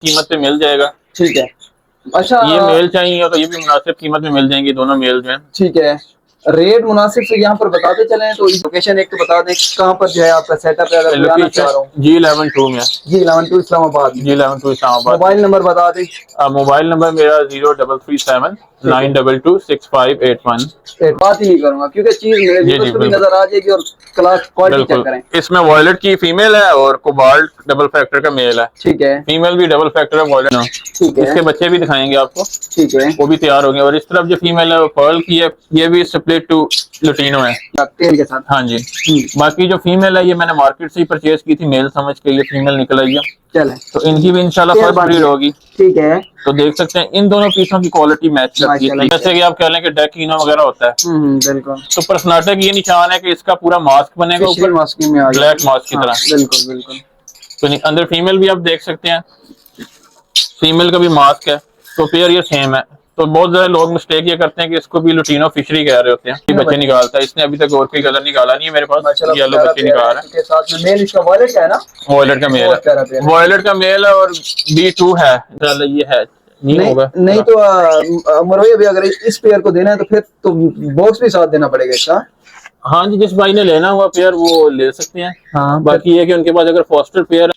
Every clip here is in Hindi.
कीमत पे मिल जाएगा। ठीक है। अच्छा, ये मेल चाहिए तो ये भी मुनासिब कीमत में मिल जाएंगे, दोनों मेल जो है। ठीक है। रेट मुनासिब से यहाँ पर बताते चलें तो लोकेशन एक तो बता दें कहाँ पर जो है आपका सेटअप है, अगर कोई आना चाह लोकेशन रहा हूँ। G11 2 में। G11 2 इस्लामाबाद में। G11 2 इस्लामाबाद में। मोबाइल नंबर बता दें। मोबाइल नंबर मेरा 0337 ठीक है। 922 6581। बात ही नहीं करूंगा क्योंकि चीज मेरे जी व्यूअर्स जी को भी बिल्कुल नजर आ जाएगी और क्लास क्वालिटी चेक बिल्कुल। करें। इसमें वॉयलेट की फीमेल है और कोबाल्ट डबल फैक्टर का मेल है। ठीक है। फीमेल भी डबल फैक्टर है, वॉयलेट। ठीक है। इसके बच्चे भी दिखाएंगे आपको, ठीक है। वो भी तैयार हो गए। और इस तरफ जो फीमेल है वो पर्ल की है, ये भी स्प्लिट टू लुटीनो है। तेल के साथ। हाँ जी। बाकी जो फीमेल है ये मैंने मार्केट से ही परचेज की थी, मेल समझ के, ये फीमेल निकल आई है। चले, तो इनकी भी इंशाल्लाह पेयर फर्स्ट बन ब्रीड गया। होगी। ठीक है। तो देख सकते हैं इन दोनों पीसों की क्वालिटी मैच करती है, माशाल्लाह। जैसे कि आप कह लें कि डेकिनो वगैरह होता है। बिल्कुल। तो पर्सनाटे की ये निशान है कि इसका पूरा मास्क बनेगा फिशरी ऊपर, मास्किंग में आ गया। ब्लैक मास्क की हाँ तरह। बिल्कुल बिल्कुल। तो अंदर फीमेल भी आप देख सकते हैं, फीमेल का भी मास्क है। तो पेयर ये सेम है। तो बहुत ज्यादा लोग मिस्टेक ये करते हैं कि इसको भी लुटीनो फिशरी कह रहे होते हैं। ये बच्चे निकालता है, इसने अभी तक और कोई कलर निकाला नहीं है मेरे पास, माशाल्लाह येलो प्यारा बच्चे पेयर निकाल है, रहा क्योंकि साथ में मेल इसका वॉलेट का है ना। है। वॉयलेट का मेल बहुत प्यारा पेयर है, है। वॉयलेट का मेल है और B2 है। ये है नहीं नहीं होगा नहीं तो मरोई अभी अगर इस पेयर को देना है तो फिर तो बॉक्स भी साथ देना पड़ेगा इसका। हाँ जी, जिस भाई ने लेना हुआ पेयर वो ले सकते हैं। हाँ बाकी ये कि उनके पास अगर फॉस्टर पेयर।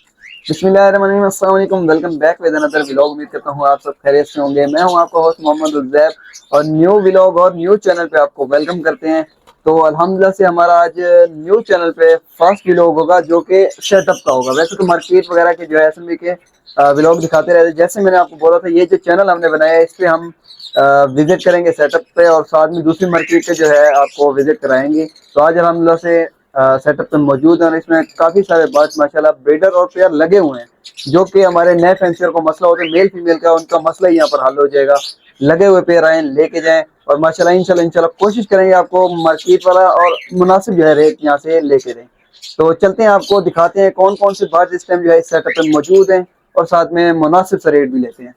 बिस्मिल्लाहिर्रहमानिर्रहीम, अस्सलाम वालेकुम, welcome back with another vlog. उम्मीद करता हूँ आप सब खैरियत से होंगे। मैं हूँ आपका होस्ट मोहम्मद उज़ैब और न्यू व्लॉग और न्यू चैनल पे आपको वेलकम करते हैं। तो अल्हम्दुलिल्लाह से हमारा आज न्यू चैनल पे फर्स्ट व्लॉग होगा जो कि सेटअप का होगा। वैसे तो मार्केट वगैरह के जो है एसएमबी के व्लॉग दिखाते रहते, जैसे मैंने आपको बोला था ये जो चैनल हमने बनाया है इस पे हम विजिट करेंगे सेटअप पे और साथ में दूसरी मार्केट पे जो है आपको विजिट कराएंगे। तो आज अल्हम्दुलिल्लाह से सेटअप पे मौजूद है और इसमें काफी सारे बर्ड्स माशाल्लाह ब्रीडर और पेयर लगे हुए हैं, जो कि हमारे नए फैंसियर को मसला होता है मेल फीमेल का, उनका मसला ही यहाँ पर हल हो जाएगा। लगे हुए पेयर आए लेके जाएं और माशाल्लाह इंशाल्लाह कोशिश करेंगे आपको मार्केट वाला और मुनासिब जो है रेट यहाँ से लेके दें। तो चलते हैं आपको दिखाते हैं कौन कौन से बर्ड्स इस टाइम जो है इस सेटअप पे मौजूद हैं और साथ में मुनासिब सा रेट भी लेते हैं।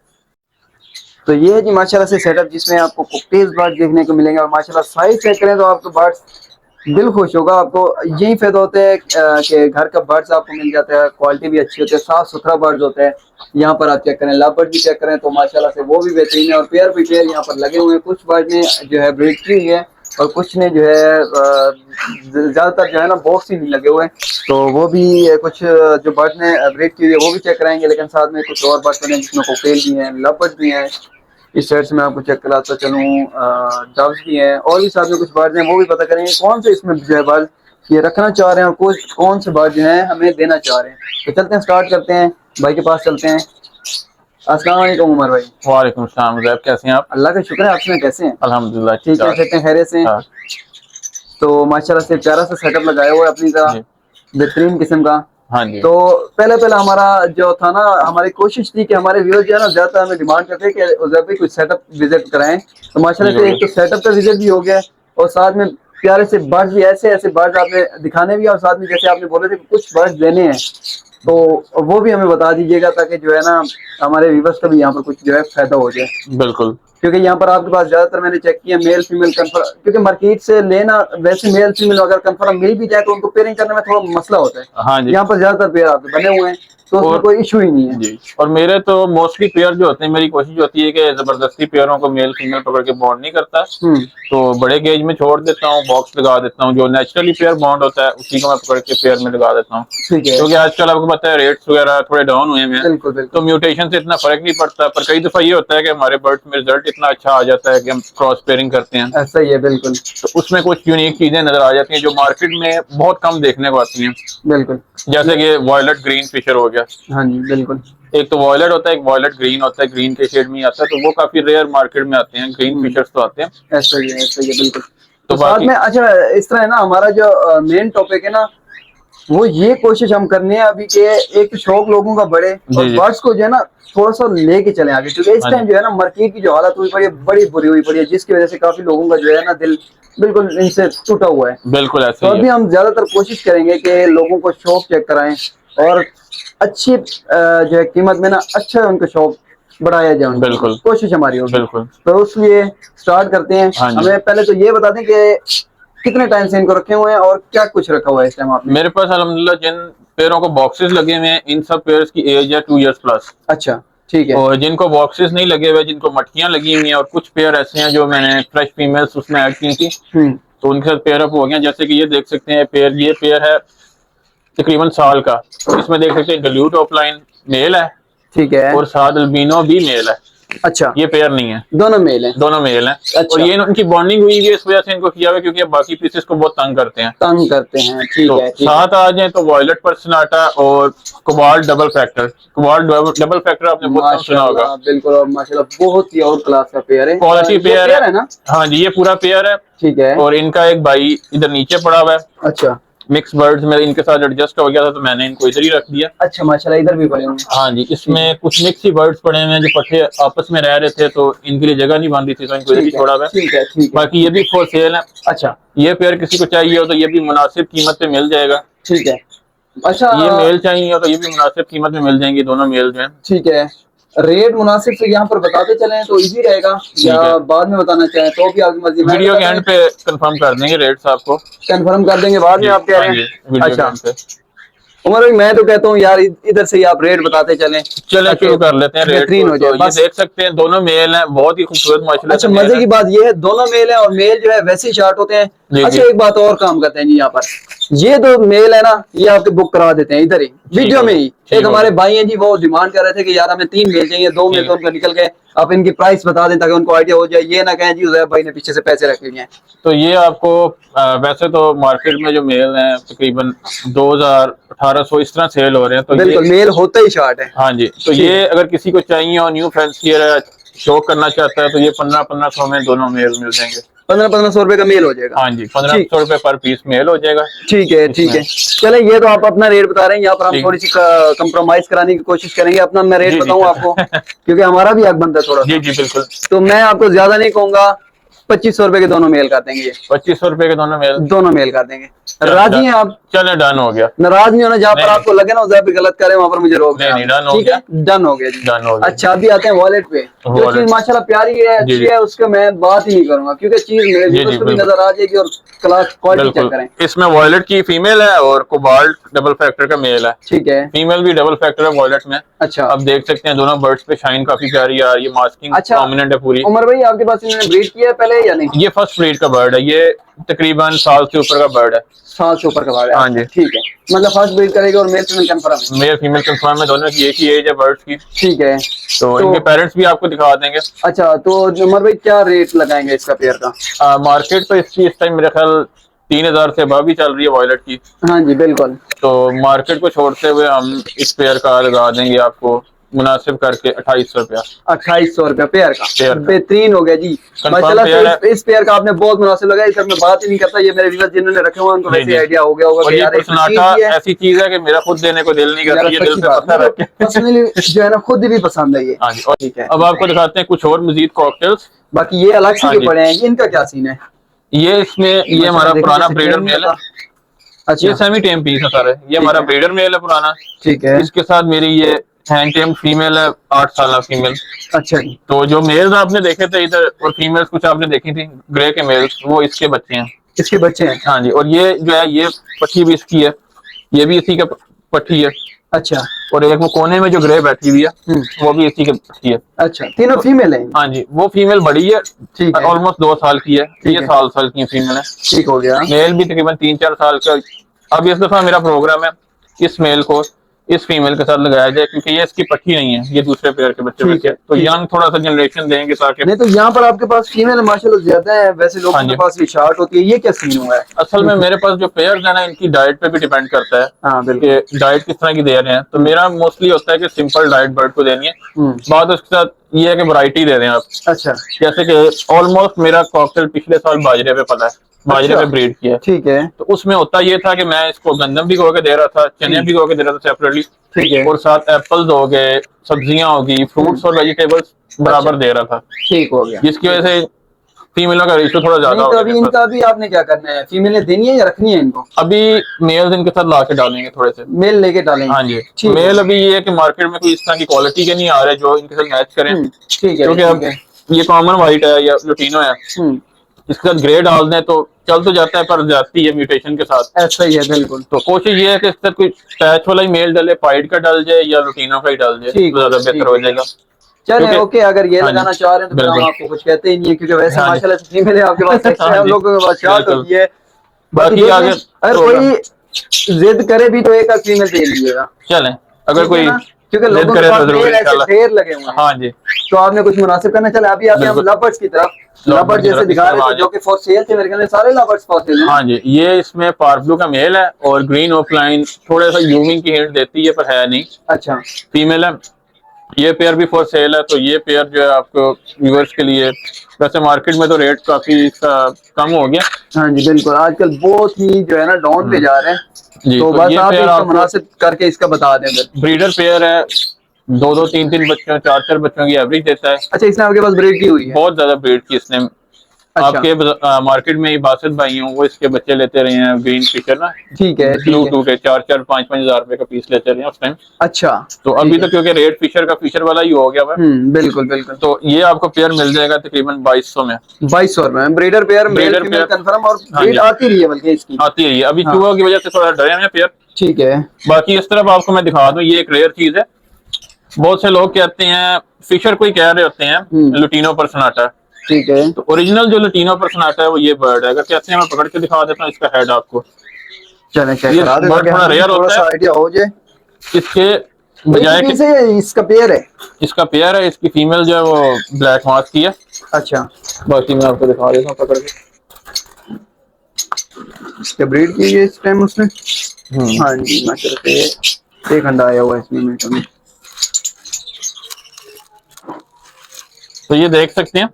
तो ये है जी माशाल्लाह से सेटअप जिसमें आपको कुकटीज बर्ड देखने को मिलेंगे और माशाल्लाह साइज चेक करें तो आपको बर्ड्स दिल खुश होगा। आपको यही फायदा होता है कि घर का बर्ड्स आपको मिल जाता है, क्वालिटी भी अच्छी होती है, साफ सुथरा बर्ड्स होता है। यहाँ पर आप चेक करें, लव बर्ड भी चेक करें तो माशाल्लाह से वो भी बेहतरीन है और पेयर भी पेयर यहाँ पर लगे हुए हैं। कुछ बर्ड ने जो है ब्रीड की हुई है और कुछ ने जो है ज्यादातर जो है ना बॉक्स ही नहीं लगे हुए, तो वो भी कुछ जो बर्ड ने ब्रीड की हुई है वो भी चेक कराएंगे। लेकिन साथ में कुछ और बर्ड हैं जिसमें कोकेल भी हैं, लव बर्ड भी हैं। इस साइड से मैं आपको चेक कराता चलूँ, डव्स भी हैं और भी साथ में कुछ बर्ड हैं, वो भी पता करेंगे कौन से इसमें जो है बर्ड ये रखना चाह रहे हैं और कुछ कौन से बर्ड जो हैं हमें देना चाह रहे हैं। तो चलते हैं, स्टार्ट करते हैं, भाई के पास चलते हैं। अस्सलाम वालेकुम उमर भाई। वालेकुम सलाम ज़ैब, कैसे हैं आप? अल्लाह का शुक्र है, आप सुनाएं कैसे हैं? अल्हम्दुलिल्लाह ठीक है, कहते हैं खैरियत से। हाँ तो माशाल्लाह से प्यारा सा सेटअप लगाया हुआ है अपनी तरह, जी। बेहतरीन किस्म का। हाँ जी। तो पहले पहले हमारा जो था ना, हमारी कोशिश थी कि हमारे व्यूअर्स जो है ना ज्यादातर हमें डिमांड करते हैं कि उधर भी कुछ सेटअप विजिट कराएं। तो माशाल्लाह से एक तो सेटअप का विजिट भी हो गया और साथ में प्यारे से बर्ड्स भी, ऐसे ऐसे बर्ड्स आपने दिखाने भी और साथ में जैसे आपने बोले थे कुछ बर्ड्स लेने हैं तो वो भी हमें बता दीजिएगा ताकि जो है ना हमारे व्यूअर्स का भी यहाँ पर कुछ जो है फायदा हो जाए। बिल्कुल। क्योंकि यहाँ पर आपके पास ज्यादातर मैंने चेक किया मेल फीमेल कंफर्म, क्योंकि मार्केट से लेना वैसे मेल फीमेल अगर कंफर्म मिल भी जाए तो उनको पेयरिंग करने में थोड़ा मसला होता है। हाँ जी। यहाँ पर ज्यादातर पेयर आपके बने हुए हैं तो उसमें कोई इशू ही नहीं है जी। और मेरे तो मोस्टली पेयर जो होते हैं, मेरी कोशिश होती है कि जबरदस्ती पेयरों को मेल फीमेल पकड़ के बॉन्ड नहीं करता। तो बड़े गेज में छोड़ देता हूँ, बॉक्स लगा देता हूँ, जो नेचुरली पेयर बॉन्ड होता है उसी को मैं पकड़ के पेयर में लगा देता हूँ। क्योंकि आजकल आपको पता है रेट्स वगैरह थोड़े डाउन हुए हैं, तो म्यूटेशन से इतना फर्क नहीं पड़ता। पर कई दफा ये होता है कि हमारे बर्ड में रिजल्ट इतना अच्छा आ जाता है कि हम क्रॉस पेयरिंग करते हैं। ऐसा ही है, बिल्कुल। तो उसमें कुछ यूनिक चीजें नजर आ जाती हैं जो मार्केट में बहुत कम देखने को आती हैं। बिल्कुल। जैसे कि वॉयलेट ग्रीन फिशर हो गया। हाँ जी बिल्कुल। एक तो वॉयलेट होता है, एक वॉयलेट ग्रीन होता है, ग्रीन के शेड में आता है, तो वो काफी रेयर मार्केट में आते हैं। ग्रीन फिशर्स तो आते हैं। ऐसा ही है, ऐसा ही है, बिल्कुल। तो साथ में अच्छा इस तरह है ना, हमारा जो मेन टॉपिक है ना वो ये कोशिश हम करने हैं अभी के, एक तो शौक लोगों का बढ़े और बर्ड्स को जो है ना थोड़ा सा लेके चले आगे, क्योंकि इस टाइम जो है ना मार्केट की जो हालत हुई पड़ी है बड़ी बुरी हुई पड़ी है, जिसकी वजह से काफी लोगों का जो है ना दिल बिल्कुल इनसे टूटा हुआ है। बिल्कुल ऐसे तो अभी हम ज्यादातर कोशिश करेंगे कि लोगों को शौक चेक कराएं और अच्छी जो है कीमत में ना अच्छा उनका शौक बढ़ाया जाए। बिल्कुल कोशिश हमारी होगी। बिल्कुल। तो इसलिए स्टार्ट करते हैं। हमें पहले तो ये बता दें कि कितने टाइम से इनको रखे हुए हैं और क्या कुछ रखा हुआ है इस टाइम आपने? मेरे पास अल्हम्दुलिल्लाह जिन पेयरों को बॉक्सेस लगे हुए हैं इन सब पेयर्स की एज है 2 इयर्स प्लस। अच्छा। ठीक है। और जिनको बॉक्सेस नहीं लगे हुए, जिनको मटकियां लगी हुई हैं, और कुछ पेयर ऐसे हैं जो मैंने फ्रेश फीमेल्स उसमें ऐड की थी, तो उनके साथ पेयर अप हो गया। जैसे कि ये देख सकते हैं पेयर, ये पेयर है तकरीबन साल का। इसमें देख सकते हैं गल्यूट ऑफलाइन मेल है, ठीक है, और साथ अल्बिनो भी मेल है। अच्छा, ये पेयर नहीं है, दोनों मेल हैं। दोनों मेल हैं। अच्छा। और ये इनकी बॉन्डिंग हुई है, इस वजह से इनको किया हुआ है, क्योंकि ये बाकी पीसेस को बहुत तंग करते हैं। तंग करते हैं, ठीक तो है, ठीक है। साथ आ जाए तो वॉयलेट पर्सनाटा और cobalt double factor. Cobalt double factor आपने बहुत कम सुना होगा। माशाल्लाह, बिल्कुल, और माशाल्लाह बहुत ही और क्लास का पेयर है, क्वालिटी ये पेयर है ना? हाँ जी, ये पूरा पेयर है। ठीक है। और इनका एक भाई इधर नीचे पड़ा हुआ है। अच्छा, मिक्स बर्ड्स में इनके साथ एडजस्ट हो गया था, तो मैंने इनको इधर ही रख दिया। अच्छा, माशाल्लाह, इधर भी पड़े हुए हैं। हाँ जी, इसमें कुछ मिक्स ही बर्ड्स पड़े हुए हैं जो पट्टे आपस में रह रहे थे, तो इनके लिए जगह नहीं बन रही थी, तो इनको इधर ही छोड़ा हुआ है। ठीक है, ठीक है। बाकी ये भी फॉर सेल है। अच्छा, ये पेयर किसी को चाहिए हो तो ये भी मुनासिब कीमत पे मिल जाएगा। ठीक है। अच्छा, ये मेल चाहिए हो तो ये भी मुनासिब कीमत में मिल जाएंगे, दोनों मेल जो है। ठीक है। रेट मुनासिब से यहाँ पर बताते चलें तो इजी रहेगा, या है। बाद में बताना चाहें तो भी आपकी मर्जी। वीडियो के एंड पे कंफर्म कर देंगे रेट्स आपको। कंफर्म कर देंगे बाद में, आप कह रहे हैं? वीडियो के अच्छा, एंड पे। उमर भाई, मैं तो कहता हूँ यार इधर से ही आप रेट बताते चलें। चले शुरू कर लेते हैं रेट बेहतरीन को। हो जाए तो ये बस। देख सकते हैं दोनों मेल हैं, बहुत ही खूबसूरत माशाल्लाह अच्छा, से मेल मजे हैं। की बात ये है दोनों मेल है, और मेल जो है वैसे ही शार्ट होते हैं। जी, अच्छा, जी। एक बात और काम करते हैं जी, यहाँ पर ये दो मेल है ना, ये आपके बुक करा देते हैं इधर ही वीडियो में ही। ठीक एक हो हमारे गया। भाई हैं जी, वो डिमांड कर रहे थे कि यार हमें 3 मेल चाहिए, 2 मेल ठीक। तो उनका निकल गए। आप इनकी प्राइस बता दें ताकि उनको आइडिया हो जाए, ये ना कहें जी उजैब भाई ने पीछे से पैसे रखे हुए हैं। तो ये आपको वैसे तो मार्केट में जो मेल हैं तकरीबन 2000-1800 इस तरह सेल हो रहे हैं। तो बिल्कुल, ये मेल होते ही शार्ट है। हाँ जी, तो ये अगर किसी को चाहिए और न्यू फैंसियर शो करना चाहता है तो ये 1500 में दोनों मेल मिल जाएंगे। 1500 रुपए का मेल हो जाएगा। हाँ जी, 1500 रुपए पर पीस मेल हो जाएगा। ठीक है, ठीक है। चले, ये तो आप अपना रेट बता रहे हैं, यहाँ पर हम ठीक। थोड़ी सी कंप्रोमाइज कराने की कोशिश करेंगे। अपना मैं रेट जी, जी, बताऊं आपको, क्योंकि हमारा भी हक बनता है थोड़ा जी सा। जी बिल्कुल। तो मैं आपको ज्यादा नहीं कहूंगा, 2500 रुपए के दोनों मेल कर देंगे। ये 2500 रुपए के दोनों मेल कर देंगे। राजी हैं आप? चले डन हो गया। नाराज नहीं होना, जहाँ पर नहीं, आपको लगे ना उधर भी गलत करे, वहां पर मुझे रोक नहीं, देना। नहीं, डन हो ठीक है, गया। डन हो गया जी। डन हो गया। अच्छा, अभी आते हैं वॉलेट पे। जो वॉलेट। चीज माशाल्लाह प्यारी है, जी, अच्छी जी। है, उसका मैं बात ही नहीं करूंगा, क्योंकि चीज मेरे जी, व्यूअर्स को भी बिल्कुल। नजर आ जाएगी और क्लास क्वालिटी चेक बिल्कुल, करें। इसमें वॉयलेट की फीमेल है और कोबाल्ट डबल फैक्टर का मेल है। ठीक है। फीमेल भी डबल फैक्टर है वॉयलेट में। अच्छा, अब देख सकते हैं दोनों बर्ड्स पे शाइन काफी प्यारी आ रही है, मास्किंग अच्छा। प्रोमिनेंट है पूरी। उमर भाई, आपके पास इन्होंने ब्रीड किया है पहले या नहीं? ये फर्स्ट ब्रीड का बर्ड है, ये तकरीबन साल से ऊपर का बर्ड है। 7 से ऊपर का बार है। हाँ जी। ठीक है, मतलब फर्स्ट ब्रीड करेगा और मेल फीमेल कंफर्म है। मेल फीमेल कंफर्म है, दोनों की एक ही एज है बर्ड्स की। ठीक है। तो इनके पेरेंट्स भी आपको दिखा देंगे। अच्छा, तो उमर भाई क्या रेट लगाएंगे इसका पेयर का? मार्केट पे इसकी इस टाइम मेरे ख्याल 3000 से अबव भी चल रही है वॉयलेट की। हाँ जी, बिल्कुल। तो मार्केट को छोड़ते हुए हम इस पेयर का लगा देंगे आपको मुनासिब करके 2800 रुपया। 2800 रुपया पेयर का। पेयर का। बेहतरीन हो गया जी। माशाल्लाह पेयर से है। इस पेयर का आपने बहुत मुनासिब लगाया, इस मैं बात ही नहीं करता। ये मेरे व्यूअर्स जिन्होंने रखे हुए हैं उनको जी, वैसे जी। आइडिया हो गया होगा और कि ये यार एक चीज पर्सनाटा ही है। ऐसी चीज है कि मेरा खुद देने को दिल नहीं करता, यार ये दिल सच्ची पे बात, पत्थर रख के। पर्सनली जो है ना खुद भी पसंद है ये। हाँ जी, और ठीक है। अब आपको दिखाते हैं कुछ और मजीद कॉकटेल्स। बाकी ये अलग से हाँ जो जी। पड़े हैं, इनका क्या सीन है? ये इसमें ये हमारा देखो, पुराना जैसे ब्रीडर ट्रेन में मेल है। था। अच्छा, ये सेमी टेम पीस है सारे। ये हमारा है। ब्रीडर मेल है पुराना। ठीक है। इसके साथ मेरी ये हैंड टेम फीमेल है, 8 साल फीमेल। अच्छा जी। तो जो मेल्स आपने देखे थे इधर और फीमेल्स कुछ आपने देखी थी ग्रे के मेल्स, वो इसके बच्चे हैं। इसके बच्चे हैं? हाँ जी, और ये जो है ये पट्टी भी इसकी है, ये भी इसी का पट्टी है। अच्छा। और एक वो कोने में जो ग्रे बैठी हुई है वो भी इसी की पट्टी है। अच्छा, तीनों फीमेल हैं? हाँ जी, वो फीमेल बड़ी है, ठीक है। ऑलमोस्ट 2 साल की है। ठीक ये है। साल की फीमेल है। ठीक हो गया। मेल भी तकरीबन 3-4 साल का। अब इस दफा मेरा प्रोग्राम है इस मेल को इस फीमेल के साथ लगाया जाए, क्योंकि ये इसकी पट्टी नहीं है, ये दूसरे पेयर के बच्चे ठीक है, तो ठीक है। यंग थोड़ा सा जनरेशन देंगे ताकि। नहीं तो यहाँ पर आपके पास फीमेल माशाल्लाह ज्यादा है, वैसे लोगों हाँ के जी। पास ये शार्ट होती है, ये क्या सीन हुआ है? असल में मेरे पास जो पेयर्स है ना, इनकी डाइट पे भी डिपेंड करता है हाँ, बिल्कुल। कि डाइट किस तरह की दे रहे हैं। तो मेरा मोस्टली होता है कि सिंपल डाइट बर्ड को देनी है, बाद उसके साथ ये है कि वैरायटी दे दें आप। अच्छा, जैसे कि ऑलमोस्ट मेरा कॉकटेल पिछले साल बाजरे पे पला है, बाजरे अच्छा। पे ब्रीड किया है। ठीक है। तो उसमें होता ये था कि मैं इसको गंदम भिगो के दे रहा था, चने भिगो के दे रहा था सेपरेटली। ठीक है। और साथ एप्पल्स हो गए, सब्जियां होगी, फ्रूट्स और वेजिटेबल्स बराबर दे रहा था, ठीक हो गया। जिसकी वजह से फीमेलों का रेशो थोड़ा ज्यादा नहीं हो तो गया अभी मेरे इनका भी आपने क्या करना है, फीमेल ने देनी है या रखनी है इनको? पास। अभी मेल्स इनके साथ ला के डालेंगे थोड़े से। मेल लेके डालेंगे? हाँ जी, ठीक है। मेल अभी ये है कि मार्केट में कोई इस तरह की क्वालिटी के नहीं आ रहे जो इनके साथ मैच करें। ठीक है, क्योंकि ठीक अब है। ये कॉमन व्हाइट है या लुटीनो है, इसके साथ ग्रे डाल दें तो चल तो जाता है, पर जाती है म्यूटेशन के साथ। ऐसा ही है बिल्कुल। तो कोशिश ये है कि इसके साथ कोई पैच वाला ही मेल डाले, पाइड का डाल जाए या लुटीनो का ही डाल जाए, ठीक तो ज्यादा बेहतर हो जाएगा। चले क्योंकि- ओके, अगर ये हाँ जी, लगाना चाह रहे हैं तो फिर हम बिल्कुल। आपको कुछ कहते ही नहीं है, क्योंकि वैसे हाँ जी। माशाल्लाह से फीमेल है आपके पास, सेक्स है, हाँ हम जी, लोगों के पास शार्ट बिल्कुल। होती है। बाकी देख आगे लें, अगर प्रोग्राम- कोई जिद करे भी तो एक आध फीमेल दे लीजिएगा, चलें, अगर ठीक है कोई ना? क्योंकि जिद लोगों के करे पास तो जरूर मेल ऐसे इंशाल्लाह। ढेर लगे हुए हैं। हाँ जी, तो आपने कुछ मुनासिब करना। चले अभी आते हैं हम बिल्कुल। लवर्स की तरफ। लवर्स लवर्स की जैसे तरफ दिखा इस रहे तरफ थे, आ जो कि फॉर सेल थे, मेरे ख्याल में सारे लवर्स फॉर सेल हैं। हाँ जी, ये इसमें पार्क ब्लू का मेल है और ग्रीन ऑफलाइन थोड़ा सा यूविंग की हिंट देती है, पर है नहीं, अच्छा फीमेल है। ये पेयर भी फॉर सेल है, तो ये पेयर जो है आपको व्यूअर्स के लिए, वैसे मार्केट में तो रेट काफी इसका कम हो गया। हाँ जी बिल्कुल, आजकल बहुत ही जो है ना डाउन पे जा रहे हैं। जी, तो तो बस ये आप पेयर इसका आपको मुनासिब करके इसका बता दें फिर। ब्रीडर पेयर है, 2-2, 3-3 बच्चों, 4-4 बच्चों की एवरेज देता है। अच्छा, इसने आपके पास ब्रीड की हुई है? बहुत ज्यादा ब्रीड की इसने। अच्छा आपके मार्केट में बासित भाई हूँ, वो इसके बच्चे लेते रहे हैं, ग्रीन फिशर ना, ठीक है ब्लू ठीक है। टू के 4-4, 5-5 हजार रुपए का पीस लेते रहे हैं उस टाइम। अच्छा तो अभी तो क्योंकि रेट फिशर का फिशर वाला ही हो गया हुआ है, बिल्कुल बिल्कुल। तो ये आपको पेयर मिल जाएगा तकरीबन 2200 में। 2200 में breeder pair, male breeder female pair. Confirm, और हाँ ब्रीड जी, आती रही है बल्कि इसकी। आती है ये, अभी हाँ। चूहों की वजह से थोड़ा डरे हैं पेयर। ठीक है। बाकी इस तरफ आपको मैं दिखा दूं, ये एक रेयर चीज है। बहुत से लोग कहते हैं, फिशर कोई कह रहे होते हैं लुटीनो पर्सनाटा, ठीक है। तो ओरिजिनल जो लुटीनो पर्सनाटा है वो ये बर्ड है। अगर कहते हैं मैं पकड़ के दिखा देता हूँ इसका हेड आपको। चलें चेक ये करा दें bird ताकि थोड़ा हमें rare थोड़ा होता सा है। आइडिया हो जाए। इसके बजाय एक कि पीस है या इसका पेयर है? इसका पेयर है, इसकी फीमेल जो है वो ब्लैक मास्क की है। अच्छा, बाकी मैं आपको दिखा देता हूँ पकड़ के। इसका ब्रीड की है इस टाइम उसने। हाँ जी माशाल्लाह से एक अंडा आया हुआ है इसमें मीटर में। तो ये देख सकते हैं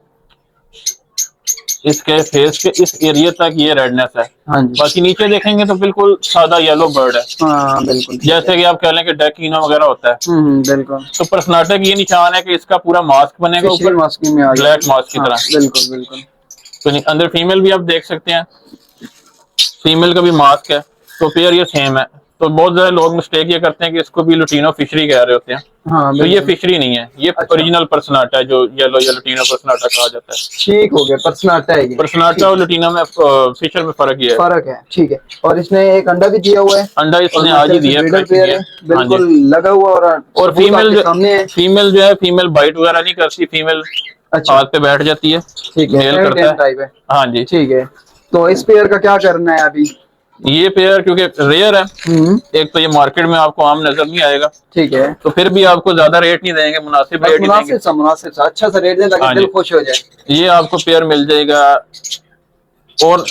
इसके फेस के इस एरिया तक ये रेडनेस है। हाँ जी। बाकी नीचे देखेंगे तो बिल्कुल सादा येलो बर्ड है, हाँ बिल्कुल, जैसे कि आप कह लें कि डेकिनो वगैरह होता है। बिल्कुल। तो पर्सनाटा की ये निशान है कि इसका पूरा मास्क बनेगा फिशिंग ऊपर, मास्किंग में आ गया। ब्लैक मास्क की हाँ, तरह। बिल्कुल बिल्कुल। तो अंदर फीमेल भी आप देख सकते हैं, फीमेल का भी मास्क है, तो पेयर ये सेम है। तो बहुत ज्यादा लोग मिस्टेक ये करते हैं कि इसको भी लुटीनो फिशरी कह रहे होते हैं। हाँ तो ये बिल्कुल। फिशरी नहीं है, ये अच्छा। ओरिजिनल पर्सनाटा है, जो येलो या लुटीनो पर्सनाटा कहा जाता है। ठीक हो गया, पर्सनाटा है ये। पर्सनाटा और लुटीनो में फिशर में फर्क ये है। फर्क है, ठीक है। और इसने एक अंडा भी दिया हुआ है। अंडा इसने और आज ही दिया, ब्रीडर fresh पेयर दिया। है, हाँ जी। बिल्कुल लगा हुआ, और और सबूत फीमेल आपके सामने है। फीमेल जो है, फीमेल बाइट वगैरह नहीं करती, फीमेल अच्छा, हाथ पे बैठ जाती है, ठीक है, मेल करता है। टाइप है। हाँ जी। ठीक है, तो इस पेयर का क्या करना है अभी? ये पेयर क्योंकि रेयर है, एक तो ये मार्केट में आपको आम नजर नहीं आएगा, ठीक है। तो फिर भी आपको ज्यादा रेट नहीं देंगे, मुनासिब बस रेट ही देंगे। मुनासिब सा अच्छा सा रेट दें ताकि हाँ दिल जी। खुश हो जाए। ये आपको पेयर मिल जाएगा। और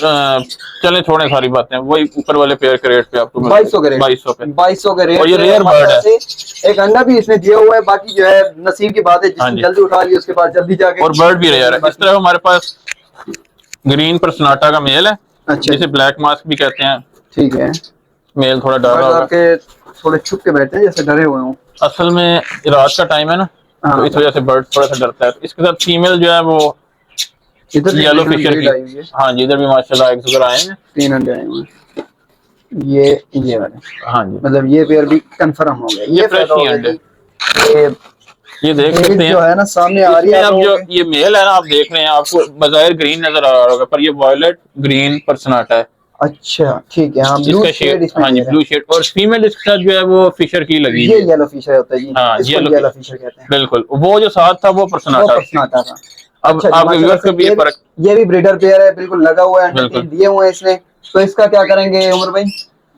चलें छोड़े सारी बातें, वही ऊपर वाले पेयर के रेट पे आपको 2200 के रेट। 2200 पे। 2200 के रेट। और ये पे रेयर बर्ड है। से एक अंडा भी इसने दिया हुआ है, बाकी जो है नसीब की बात है, हाँ जिसने जी। जल्दी उठा लिया उसके बाद जल्दी जाके। और बर्ड भी रेयर है। इस तरह हमारे पास ग्रीन पर्सनाटा का मेल है, अच्छा, जिसे ब्लैक मास्क भी कहते हैं। ठीक है। मेल थोड़ा डर बर्ड रहा होगा, आपके थोड़े छुप के बैठे हैं जैसे डरे हुए हों। असल में रात का टाइम है ना, हाँ। तो इस वजह से बर्ड थोड़ा सा डरता है। इसके साथ फीमेल जो है वो इधर भी येलो ब्रीड फिशर आई हुई की। है। हाँ जी, इधर भी माशाल्लाह एग्स वगैरह आए हैं। 3 अंडे आए हुए हैं। ये वाले, हाँ जी, मतलब ये पेयर भी कंफर्म हो गया। ये फायदा फ्रेश हो ही गया अंडे। जी। ये देख ब्रीड सकते जो हैं है ना सामने आ रही इसमें। है आप अब जो लोगों के। ये मेल है ना, आप देख रहे हैं, आपको बाजार ग्रीन नजर आ रहा होगा, पर ये वॉयलेट ग्रीन पर्सनाटा है। अच्छा, ठीक है। हाँ, ब्लू इसका शेड शेड, इसमें हाँ जी, है। Blue shade. और फीमेल इसके साथ जो है वो फिशर की लगी ये हुई है। येलो फिशर होता है जी। हाँ, इसको येलो येलो फिशर कहते हैं। बिल्कुल, वो जो साथ था वो वो पर्सनाटा। पर्सनाटा था। अब अच्छा जी, आपके माशाल्लाह व्यूअर्स से को भी ये फर्क। ये भी ब्रीडर पेयर है, बिल्कुल लगा हुआ है, अंडे बिल्कुल। दिए हुए हैं इसने। तो इसका क्या करेंगे उमर भाई,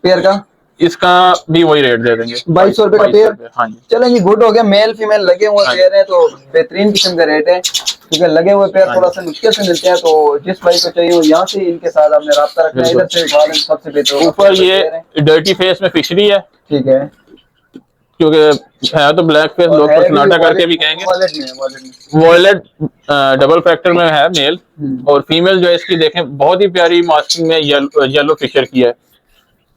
पेयर का? इसका भी वही रेट दे देंगे, 2200 रुपए का 2200 पेयर। रुपए। हाँ जी। चलें जी, गुड हो गया। मेल फीमेल लगे हुए हाँ पेयर है, तो बेहतरीन किस्म का रेट है, क्योंकि लगे हुए पेयर हाँ थोड़ा सा मुश्किल से मिलते हैं। तो जिस भाई को चाहिए वो यहाँ से इनके साथ आपने रब्ता रखना है। बिल्कुल। इधर से उठा लें, सबसे बेहतर होगा। ऊपर पेयर ये है। डर्टी फेस में फिशरी है, ठीक है। क्योंकि है तो ब्लैक फेस, और लोग है भी पर्सनाटा करके वॉलेट भी कहेंगे। वॉलेट में है, वॉलेट में। वॉयलेट डबल फैक्टर में है मेल, और फीमेल जो है इसकी देखें बहुत ही प्यारी मास्किंग में येलो फिशर की है,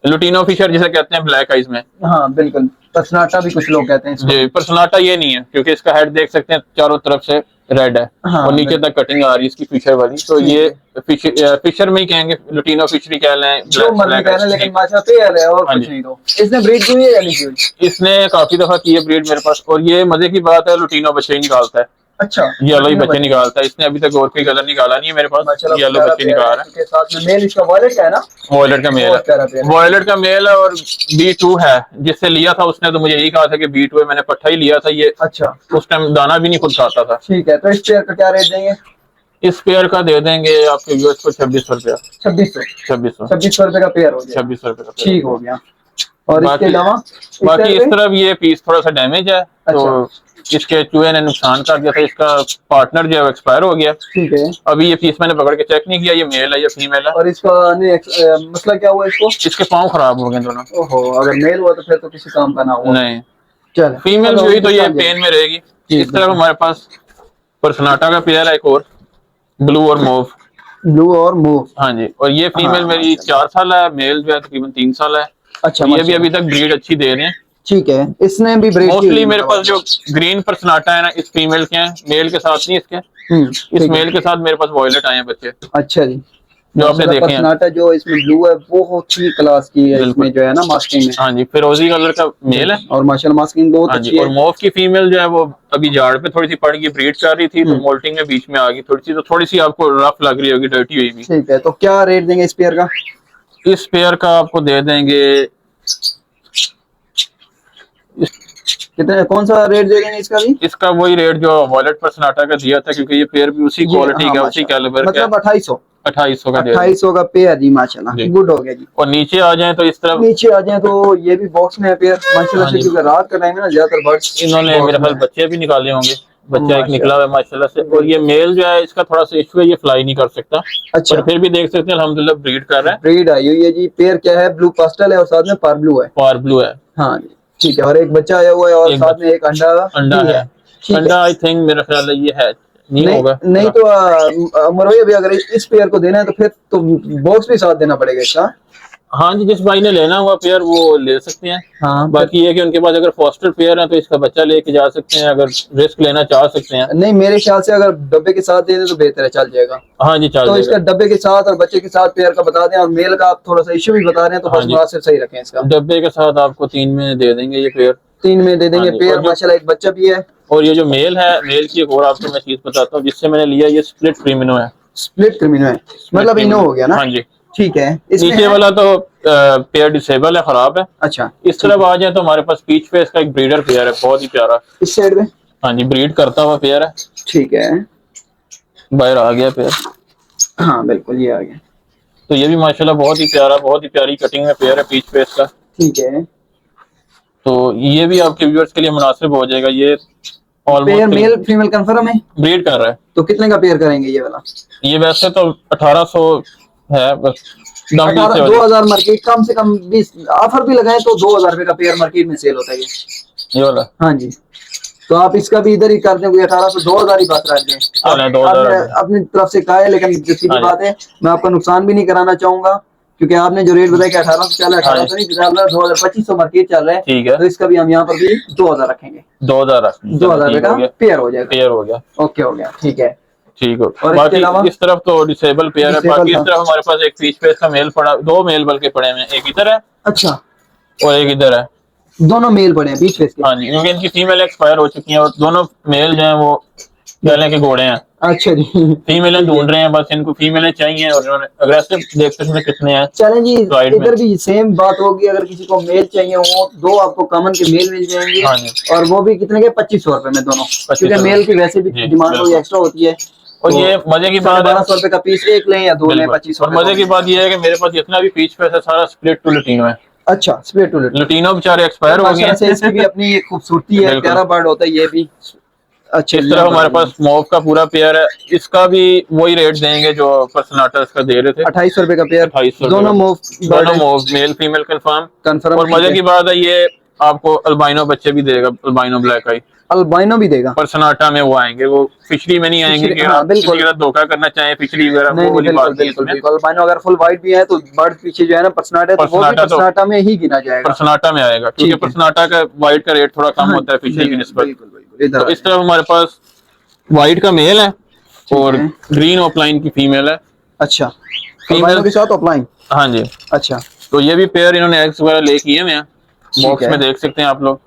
लुटीनो फिशर जिसे कहते हैं ब्लैक आइज में। हाँ बिल्कुल, पर्सनाटा भी कुछ लोग कहते हैं इसको। जी, पर्सनाटा ये नहीं है, क्योंकि इसका हेड देख सकते हैं चारों तरफ से रेड है, हाँ, और नीचे तक कटिंग आ रही है इसकी फिशर वाली। तो ये फिशर में ही कहेंगे, लुटीनो फिशरी कह लें, जो मर्जी कहना, लेकिन माशा पेयर है और हाँ कुछ जी। नहीं। तो इसने ब्रीड की हुई है या नहीं की हुई? इसने काफी दफा की है ब्रीड मेरे पास, और ये मजे की बात है, लुटीनो बच्चे ही निकालता है। अच्छा, येलो ही बच्चे निकालता है। इसने अभी तक और कोई कलर निकाला नहीं है मेरे पास, येलो बच्चे निकाल रहा है। साथ में मेल इसका वॉयलेट का है ना? वॉयलेट का मेल है, वॉयलेट का मेल है और B2 है। जिससे लिया था उसने तो मुझे यही कहा था कि B2 है, मैंने पट्ठा ही लिया था ये। अच्छा, उस टाइम दाना भी नहीं खुद खाता था। ठीक है, तो इस पेयर का क्या रेट देंगे? इस पेयर का दे देंगे आपके व्यूअर्स को 2600 रुपया। 2600 रुपए का पेयर हो गया। 2600 रुपये का पेयर। ठीक हो गया। और इसके अलावा बाकी इस तरफ ये पीस थोड़ा सा डैमेज है। तो इसके चूहे ने नुकसान कर दिया था। इसका पार्टनर जो है एक्सपायर हो गया। ठीक है, अभी ये पीस मैंने पकड़ के चेक नहीं किया ये मेल है या फीमेल है। और इसका मसला क्या हुआ इसको? इसके पाँव खराब हो गए दोनों। ओहो, अगर मेल हुआ तो फिर तो किसी काम का ना हुआ। नहीं, चल फीमेल जो हुई तो ये पेन में रहेगी। इस तरफ हमारे पास पर्सनाटा का पेयर है एक और, ब्लू और मूव। ब्लू और मूव, हाँ जी। और ये फीमेल मेरी 4 साल है, मेल जो है तकरीबन 3 साल है। अच्छा, ये भी अभी तक ब्रीड अच्छी दे रहे हैं। ठीक है, इसने भी ब्रीड मोस्टली मेरे पास जो ग्रीन पर्सनाटा है ना इस फीमेल के हैं, मेल के साथ नहीं इसके। इस मेल के साथ मेरे पास वॉयलेट आए हैं बच्चे। अच्छा जी, जो आपने देखे हैं। पर्सनाटा जो इसमें ब्लू है बहुत ही क्लास की है, इसमें जो है ना मास्किंग में। हाँ जी, फिरोजी कलर का मेल है और माशाल्लाह मास्किंग बहुत अच्छी है। और मोव की फीमेल जो है वो अभी झाड़ पे थोड़ी सी पड़ गई, ब्रीड कर रही थी तो मोल्टिंग में बीच में आ गई थोड़ी सी, तो थोड़ी सी आपको रफ लग रही होगी, डर्टी हुई भी। ठीक है, तो क्या रेट देंगे इस पेयर का? इस पेयर का आपको दे देंगे कितने, कौन सा रेट दे देंगे इसका भी? इसका वही रेट जो वॉलेट पर्सनाटा का दिया था, क्योंकि ये पेयर भी उसी क्वालिटी का, उसी कैलिबर का, मतलब 2800 का दे 2800 का पेयर जी, माशाल्लाह गुड हो गया जी। और नीचे आ जाए तो इस तरफ नीचे आ जाए तो ये भी बॉक्स में है पेयर माशाल्लाह से, क्योंकि रात का टाइम है ना, ज्यादातर बर्ड्स इन्होंने मेरे ख्याल बच्चे भी निकाले होंगे। बच्चा एक निकला है माशाल्लाह से। और ये मेल जो है इसका थोड़ा सा इशू है, ये फ्लाई नहीं कर सकता। अच्छा, पर फिर भी देख सकते हैं अल्हम्दुलिल्लाह ब्रीड कर रहा है। ब्रीड आई हुई है जी। पेयर क्या है? ब्लू पास्टल है और साथ में पार ब्लू है। पार ब्लू है, हाँ जी, ठीक है। और एक बच्चा आया हुआ है और साथ में एक अंडा है। अंडा आई थिंक मेरा ख्याल है ये है नहीं होगा। नहीं तो मरोई भी अगर इस पेयर को देना है तो फिर तो बॉक्स भी साथ देना पड़ेगा इसका। हाँ जी, जिस भाई ने लेना हुआ पेयर वो ले सकते हैं। हाँ, बाकी ये कि उनके पास अगर फॉस्टर पेयर है तो इसका बच्चा लेके जा सकते हैं, अगर रिस्क लेना चाह सकते हैं। नहीं, मेरे ख्याल से अगर डब्बे के साथ दे दे तो बेहतर है, चल जाएगा। हाँ जी, चल तो जाएगा। इसका डब्बे के साथ और बच्चे के साथ पेयर का बता दें, और मेल का आप थोड़ा सा इश्यू भी बता रहे हैं तो मुनासिब सही रखें इसका। डब्बे के साथ आपको 3 में दे देंगे ये पेयर। 3 में दे देंगे पेयर, माशाल्लाह एक बच्चा भी है। और ये जो मेल है, मेल की एक और आपको मैं चीज बताता हूँ जिससे मैंने लिया, ये स्प्लिट क्रिमिनो है। स्प्लिट क्रिमिनो है, मतलब इनो हो गया ना? हाँ जी, ठीक है। नीचे वाला तो पेयर डिसेबल है, खराब है। अच्छा, इस तरफ आ जाए तो हमारे पास पीच फेस का एक ब्रीडर पेयर है, बहुत ही प्यारा। इस साइड में हाँ जी, ब्रीड करता हुआ पेयर है। ठीक है, बाहर आ गया पेयर। हाँ बिल्कुल ये आ गया। तो ये भी माशाल्लाह बहुत ही प्यारा, बहुत ही प्यारी कटिंग में पेयर है पीच फेस का। ठीक है, तो ये भी आपके व्यूअर्स के लिए मुनासिब हो जाएगा। ये पेयर मेल फीमेल कंफर्म है, ब्रीड कर रहा है। तो कितने का पेयर करेंगे ये वाला? ये वैसे तो 1800 है, बस 2000 मार्केट, कम से कम 20 ऑफर भी लगाए तो 2000 रुपए का पेयर मार्केट में सेल होता है ये वाला। हाँ जी, तो आप इसका भी इधर ही कर दें, 1800 2000 ही बात रख दें। अपनी तरफ से कहा है, लेकिन सीधी बात है, मैं आपका नुकसान भी नहीं कराना चाहूंगा, क्योंकि आपने जो रेट बताया कि 1800 चल रहा है, 1800 नहीं चल रहा, 2500 मार्केट चल रहा है। ठीक है, तो इसका भी हम यहाँ पर भी 2000 रखेंगे। 2000 रुपए का पेयर हो जाएगा। पेयर हो गया, ओके हो गया, ठीक है, ठीक हो। और बाकी इस तरफ तो डिसेबल पेयर है। बाकी इस तरफ हमारे पास एक पीच फेस का मेल पड़ा, 2 मेल बल्कि पड़े हैं, एक इधर है अच्छा और एक इधर है। दोनों मेल पड़े हैं पीच फेस के? हाँ जी, क्योंकि इनकी फीमेल एक्सपायर हो चुकी हैं और दोनों मेल जो हैं वो पहले के घोड़े हैं। अच्छा जी, फीमेलें ढूंढ रहे हैं, बस इनको फीमेलें चाहिए और उन्होंने अग्रेसिव देख सकते हैं कितने हैं। चलें जी, इधर भी सेम बात होगी, अगर किसी को मेल चाहिए वो 2 आपको कॉमन के मेल मिल जाएंगे। हाँ, और वो भी कितने के? 2500 रुपए में दोनों, क्योंकि मेल की वैसे भी डिमांड थोड़ी एक्स्ट्रा होती है। और ये मजे की बात है, 1200 रुपए का पीस एक लें या 2 लें, 2500। और मजे की बात ये है कि मेरे पास जितना भी पीच फेस है सारा स्प्लिट टू लुटीनो है। अच्छा, स्प्लिट टू लुटीनो बेचारे एक्सपायर हो गए हैं। इसकी भी अपनी एक खूबसूरती है, प्यारा बर्ड होता है ये भी। अच्छा, इस तरह हमारे पास मोव का पूरा पेयर है, इसका भी वही रेट देंगे जो पर्सनाटा इसका दे रहे थे, 2800 रुपए का पेयर। 2800 दोनों मोव मेल फीमेल कंफर्म। और ठीक मजे है। की बात है ये आपको अल्बाइनो बच्चे भी देगा, अल्बाइनो ब्लैक आई। अल्बाइनो भी देगा? पर्सनाटा में वो आएंगे, वो फिशरी में नहीं आएंगे कि हाँ, बिल्कुल धोखा करना चाहे फिशरी वगैरह। नहीं, बिल्कुल अल्बाइनो अगर फुल व्हाइट भी है तो बर्ड पीछे जो है ना पर्सनाटा, तो वो भी पर्सनाटा में ही गिना जाएगा, पर्सनाटा में आएगा, क्योंकि पर्सनाटा का व्हाइट का रेट थोड़ा कम होता है फिशरी की निस्बत। तो इस तरह हमारे पास व्हाइट का मेल है और ग्रीन ऑफलाइन की फीमेल है। अच्छा, फीमेल के साथ ऑफलाइन? हाँ जी। अच्छा, तो ये भी पेयर इन्होंने एग्स वगैरह ले किए हुए हैं, बॉक्स में देख सकते हैं आप लोग।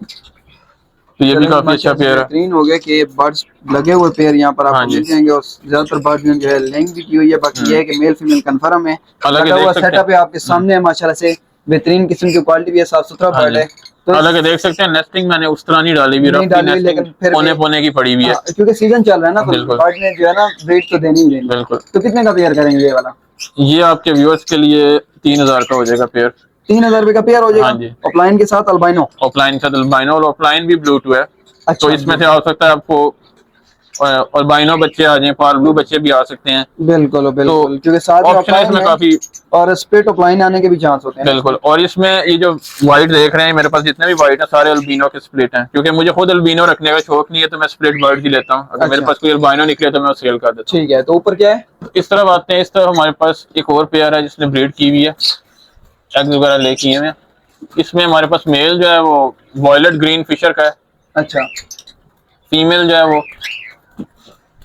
तो ये भी चलो, काफी अच्छा पेयर है। बेहतरीन हो गया कि बर्ड्स लगे हुए पेयर यहाँ पर हाँ आपको जी। मिल जाएंगे और ज्यादातर बर्ड्स में जो है लिंक भी की हुई है। बाकी ये है कि मेल फीमेल कंफर्म है, हालांकि लगा देख हुआ सकते हैं। सेटअप है आपके सामने है माशाल्लाह से, बेहतरीन किस्म की क्वालिटी भी है, साफ सुथरा हाँ बर्ड जी। है। तो हालांकि देख सकते हैं नेस्टिंग मैंने उस तरह नहीं डाली हुई, नहीं रफ डाली हुई, नेस्टिंग लेकिन फिर पौने भी पौने की पड़ी हुई है। क्योंकि सीजन चल रहा है ना, तो बिल्कुल बर्ड ने जो है ना ब्रीड तो देनी ही देनी। बिल्कुल। तो कितने का पेयर करेंगे ये वाला? ये आपके व्यूअर्स के लिए 3000 का हो जाएगा पेयर। 3000 रुपए का पेयर हो हाँ जाएगा जी। ऑफलाइन के साथ अल्बाइनो। ऑफलाइन का अल्बाइनो और ऑफलाइन भी ब्लूटूथ है। अच्छा, तो इसमें से आ सकता है आपको अल्बाइनो बच्चे आ जाएं, पार ब्लू बच्चे भी आ सकते हैं। बिल्कुल बिल्कुल, तो क्योंकि साथ में ऑप्शन है ऑफलाइन इसमें है काफी। और स्प्लिट ऑफलाइन आने के भी चांस होते हैं ना बिल्कुल। इसमें। और इसमें ये जो व्हाइट देख रहे हैं मेरे पास जितने भी व्हाइट है सारे अल्बिनो के स्प्लिट हैं, क्योंकि मुझे खुद अल्बिनो रखने का शौक नहीं है, तो मैं स्प्लिट बर्ड ही लेता हूँ। अगर मेरे अच्छा, पास कोई अल्बाइनो निकले तो मैं सेल कर देता ठीक है। तो ऊपर क्या है? हूँ। इस तरफ आते हैं। इस तरफ हमारे पास एक और पेयर है जिसने ब्रीड की हुई है, एग्स वगैरह लेके हैं। इसमें हमारे पास मेल जो है वो वॉयलेट ग्रीन फिशर का है। अच्छा, फीमेल जो है वो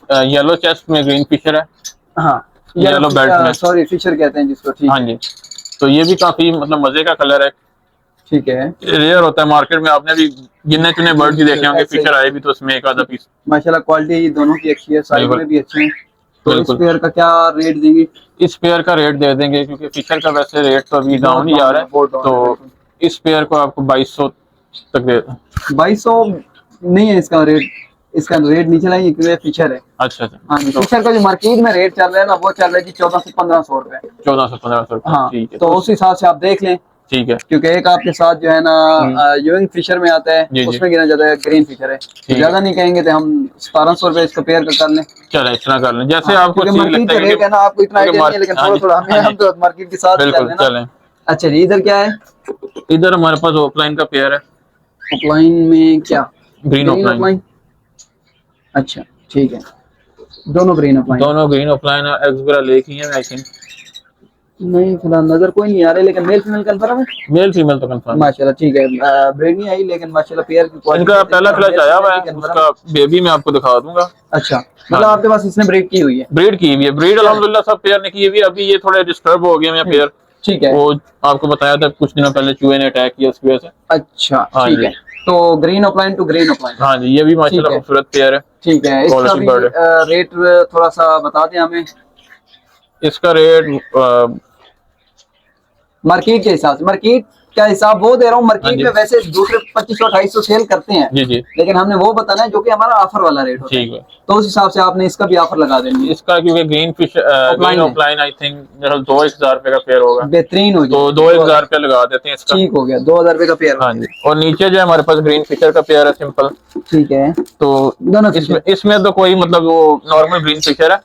येलो चेस्ट में ग्रीन फिशर है। हाँ, येलो बेल्ट में। सॉरी फिशर कहते हैं जिसको, ठीक हाँ है। जी। तो ये भी काफी मतलब मजे का कलर है। ठीक है, रेयर होता है मार्केट में, आपने भी गिने चुने बर्ड ही देखे होंगे, ऐसे ही। फिशर आए भी तो उसमें एक आधा पीस। माशाल्लाह क्वालिटी दोनों की अच्छी है, साइज बिल्कुल में भी अच्छे हैं। तो इस बिल्कुल। पेयर का क्या रेट देंगे? इस पेयर का रेट दे देंगे, क्योंकि फिशर का वैसे रेट तो अभी डाउन ही जा रहा है, बहुत डाउन है, तो बिल्कुल। इस पेयर को आपको 2200 तक दे। 2200 नहीं है इसका रेट, इसका रेट नीचे लाएंगे क्योंकि फिशर है। अच्छा अच्छा। हाँ जी, तो फिशर का जो मार्केट में रेट चल रहा है ना, वो चल रहा है जी 1400 से 1500 रुपए। 1400-1500 हाँ, ठीक है। तो उस हिसाब से आप देख लें, ठीक है। क्योंकि एक आपके साथ जो है ना यूइंग फिशर में आता है, जी, जी। उसमें गिना जाता है ग्रीन फिशर है। है। ज्यादा नहीं कहेंगे तो हम 1700 रुपए इसका पेयर का कर लें। चलो इस तरह कर लें जैसे हाँ, आपको क्योंकि ठीक मार्केट लगता का है, रेट है ना, आपको इतना क्योंकि आइडिया नहीं है, लेकिन हाँ थोड़ा जी, थोड़ा हाँ जी। हम तो मार्केट के साथ चल बिल्कुल रहे हैं ना। चलें। अच्छा जी, इधर क्या है? इधर हमारे पास ऑफलाइन का पेयर है, ऑफलाइन में क्या? Green offline. अच्छा, ठीक है, दोनों ग्रीन ऑफलाइन। दोनों ग्रीन ऑफलाइन है, एग्स वगैरह लेके हैं आई थिंक। नहीं, फिलहाल नजर कोई नहीं आ रहा, लेकिन मेल फीमेल कंफर्म है। मेल फीमेल तो कंफर्म है। माशाल्लाह, ठीक है। ब्रीड नहीं आई, लेकिन माशाल्लाह पेयर की क्वालिटी इनका पहला है, क्लच मेल आया हुआ फीमेल भी है, confirm है। उसका बेबी मैं आपको दिखा दूंगा। अच्छा, मतलब आपके पास इसने ब्रीड की हुई है? ब्रीड की हुई है, ब्रीड अल्हम्दुलिल्लाह सब पेयर ने की हुई है। अभी ये थोड़े डिस्टर्ब हो गए हैं पेयर, ठीक है। वो आपको बताया था कुछ दिनों पहले चूहे ने अटैक किया, उसकी वजह से। अच्छा, हाँ ठीक जी। है। तो green offline to green offline. हाँ जी, ये भी माशाल्लाह ठीक है। खूबसूरत पेयर है। ठीक है, इसका Quality भी bird रेट थोड़ा सा बता दें हमें, इसका रेट मार्केट के हिसाब से। मार्केट का हिसाब वो दे रहा हूँ, हाँ मार्केट जी। में वैसे दूसरे 2500-2800 सेल करते हैं, जी जी लेकिन हमने वो बताना है जो कि हमारा ऑफर वाला रेट होता है। ठीक है। तो उस हिसाब से आपने इसका भी ऑफर लगा देंगे। इसका क्योंकि ग्रीन फिश ग्रीन है। ऑफलाइन आई थिंक 2-1000 रुपए का पेयर होगा, बेहतरीन हो तो जाए 2000 रुपए लगा देते हैं इसका। ठीक हो गया, 2000 रुपए का पेयर। हाँ जी। और नीचे जो है हमारे पास ग्रीन फिशर का पेयर है सिंपल। ठीक है, तो दोनों इसमें तो कोई मतलब वो नॉर्मल ग्रीन फिशर है,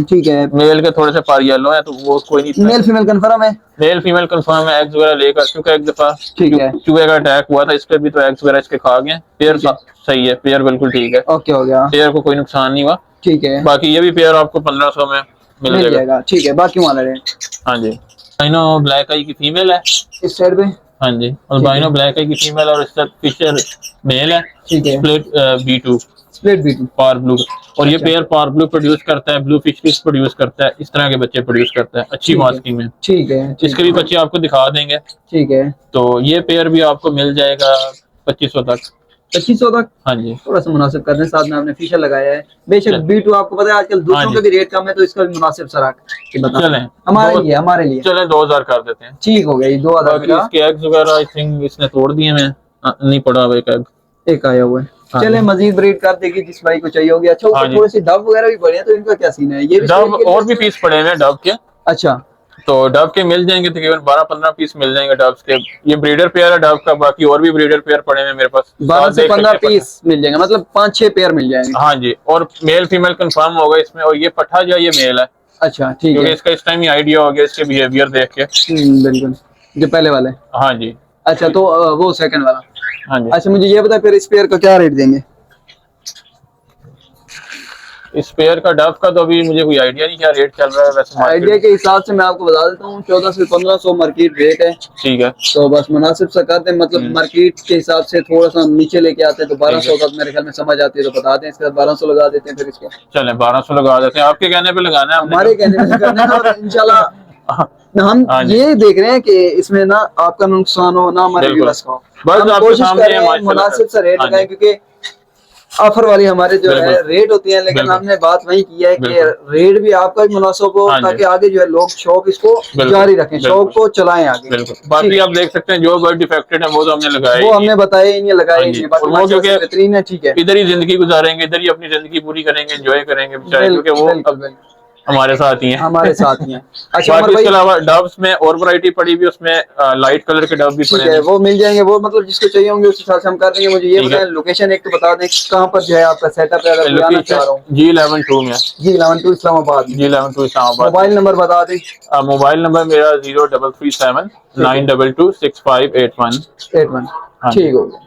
ठीक है। मेल के थोड़े से पार येलो है, तो वो कोई नहीं। मेल फीमेल कंफर्म है? मेल फीमेल कंफर्म है, एग्स वगैरह लेकर, क्योंकि एक दफा ठीक है। चूहे का अटैक हुआ था इस पे भी, तो एग्स वगैरह इसके खा गए। पेयर सही है, पेयर बिल्कुल ठीक है, ओके हो गया, पेयर को कोई नुकसान नहीं हुआ। ठीक है, बाकी ये भी पेयर आपको 1500 में मिल जाएगा। ठीक है। बाकी वाला रेट? हाँ जी। अल्बाइनो ब्लैक आई की फीमेल है इस साइड पे। हाँ जी, अल्बाइनो ब्लैक आई की फीमेल और इसका फिशर मेल है। ठीक है, स्प्लिट B2 स्प्लिट B2 पार ब्लू। और ये अच्छा। पेयर पार ब्लू प्रोड्यूस करता है, ब्लू फिश प्रोड्यूस करता है, इस तरह के बच्चे प्रोड्यूस करता है अच्छी मास्किंग में। ठीक है, इसके भी बच्चे आपको दिखा देंगे। ठीक है। तो ये पेयर भी आपको मिल जाएगा 2500 तक। 2500 तक? हाँ जी। थोड़ा सा मुनासिब कर दें, साथ में आपने फिशर लगाया है। बेशक B2 आपको पता है आजकल दूसरों के भी रेट कम है, तो इसका भी मुनासिब सा रख के बता चलें हमारे लिए चलें 2000 कर देते हैं। ठीक हो गया, ये 2000 बाकी इसके एग्स वगैरह आई थिंक इसने तोड़ दिए हैं, नहीं पड़ा हुआ एक एग। एक आया हुआ है। हाँ चले जी। मजीद ब्रीड कर देगी जिस भाई को चाहिए होगी। अच्छा, हाँ ऊपर जी। थोड़ी सी डब वगैरह भी पड़े हैं, तो इनका क्या सीन है? ये भी डब और भी पीस पड़े हैं डब के। अच्छा, तो डब के मिल जाएंगे तकरीबन 12-15 पीस मिल जाएंगे डब्स के। ये ब्रीडर पेयर है डब का, बाकी और भी ब्रीडर पेयर पड़े हैं मेरे पास। 12 से 15 पीस मिल जाएंगे, मतलब 5-6 पेयर मिल जाएंगे। हाँ जी। और मेल फीमेल कंफर्म होगा इसमें। और ये पट्ठा जो है ये मेल है। अच्छा, ठीक क्योंकि है। इसका इस टाइम ही आइडिया हो गया इसके बिहेवियर देख के। बिल्कुल, जो पहले वाले। हाँ जी। अच्छा, तो वो सेकंड वाला। हाँ जी। अच्छा, मुझे ये बता फिर इस पेयर का क्या रेट देंगे? इस पेयर का डब का तो अभी मुझे कोई आइडिया नहीं क्या रेट चल रहा है वैसे आइडिया के हिसाब से मैं आपको बता देता हूँ, 1400 से 1500 मार्केट रेट है। ठीक है। तो बस मुनासिब सा करते हैं, मतलब मार्केट के हिसाब से थोड़ा सा नीचे लेके आते हैं, तो 1200 तक मेरे ख्याल में समझ आती है, तो बता दें। इसके बाद 1200 लगा देते हैं फिर इसको। चले 1200 लगा देते हैं, आपके कहने पे लगाना है हमने। हमारे कहने में करना है, और इंशाल्लाह हम ये देख रहे हैं कि इसमें ना आपका नुकसान हो ना हमारे व्यूअर्स का हो। बस हम आपके कोशिश सामने कर है रहे हैं माशाल्लाह। मुनासिब सा रेट हाँ लगाएं, जी। क्योंकि ऑफर वाली हमारे जो है बिल्कुल। रेट होती है, लेकिन बिल्कुल। हमने बात वही की है कि बिल्कुल। रेट भी आपका भी मुनासिब हो, हाँ जी। ताकि आगे जो है लोग शौक इसको बिल्कुल। जारी रखें, शौक बिल्कुल। को चलाएं आगे। बिल्कुल। बाकी ठीक, आप देख सकते हैं जो बर्ड डिफेक्टेड है वो तो हमने लगाया वो ही नहीं हमने है। बताया ही नहीं, लगाया हाँ ही जी, नहीं, और बाकी वहाँ मौसम क्योंकि वैसे बेहतरीन है। ठीक है, इधर ही जिंदगी गुजारेंगे, इधर ही अपनी जिंदगी पूरी करेंगे, एंजॉय करेंगे बेचारे, क्योंकि वो बिल्कुल अब बिल्कुल हमारे साथ ही हमारे हैं। साथ ही हैं। अच्छा उमर बाकी इसके भाई, अलावा डब्स में और वैरायटी पड़ी हुई, उसमें लाइट कलर के डब भी ठीक पड़े है, हैं। वो मिल जाएंगे, वो मतलब जिसको चाहिए होंगे उस हिसाब से हम कर देंगे। मुझे ये ठीक है। बताएं, लोकेशन एक तो बता दें कहाँ पर जो है आपका सेटअप है, अगर कोई आना चाह लोकेशन रहा हूँ। G11 2 में। G11 इस्लामाबाद में। G11 2 इस्लामाबाद में। मोबाइल नंबर बता दें। मोबाइल नंबर मेरा 0337 ठीक है, 922 6581। 81, हाँ जी। ठीक हो गया।